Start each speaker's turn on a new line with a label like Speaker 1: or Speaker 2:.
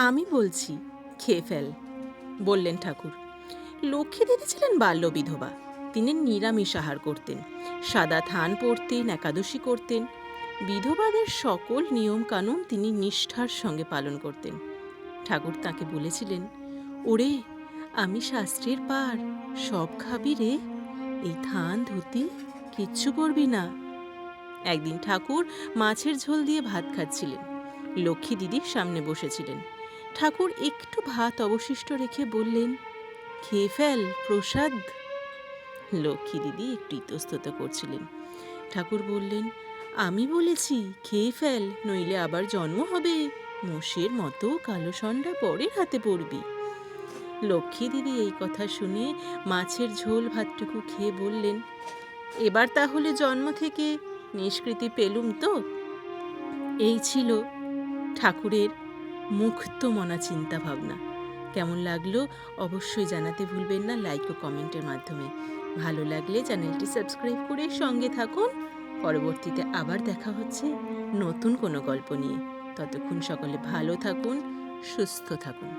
Speaker 1: আমি বলছি, খেয়ে ফেল, বললেন ঠাকুর। লক্ষ্মী দিদি ছিলেন বাল্য বিধবা। তিনি নিরামিষ আহার করতেন, সাদা থান পরতেন, একাদশী করতেন। বিধবাদের সকল নিয়ম কানুন তিনি নিষ্ঠার সঙ্গে পালন করতেন। ঠাকুর তাকে বলেছিলেন, ওরে, আমি শাস্ত্রের পার, সব খাবি রে, এই থান ধুতি কিচ্ছু করবি না। একদিন ঠাকুর মাছের ঝোল দিয়ে ভাত খাচ্ছিলেন। লক্ষ্মী দিদি সামনে বসেছিলেন। ঠাকুর একটু ভাত অবশিষ্ট রেখে বললেন, খেয়ে ফেল, প্রসাদ। লক্ষ্মী দিদি একটু ইতস্তত করছিলেন। ঠাকুর বললেন, আমি বলেছি খেয়ে ফেল, নইলে আবার জন্ম হবে, মোষের মতো কালো ষণ্ডা পরের হাতে পড়বি। লক্ষ্মী দিদি এই কথা শুনে মাছের ঝোল ভাতটুকু খেয়ে বললেন, এবার তাহলে জন্ম থেকে নিষ্কৃতি পেলুম তো। এই ছিল ঠাকুরের মুক্তমনা চিন্তা ভাবনা। কেমন লাগলো অবশ্যই জানাতে ভুলবেন না লাইক ও কমেন্টের মাধ্যমে। ভালো লাগলে চ্যানেলটি সাবস্ক্রাইব করে সঙ্গে থাকুন। পরবর্তীতে আবার দেখা হচ্ছে নতুন কোনো গল্প নিয়ে। ততক্ষণ সকলে ভালো থাকুন, সুস্থ থাকুন।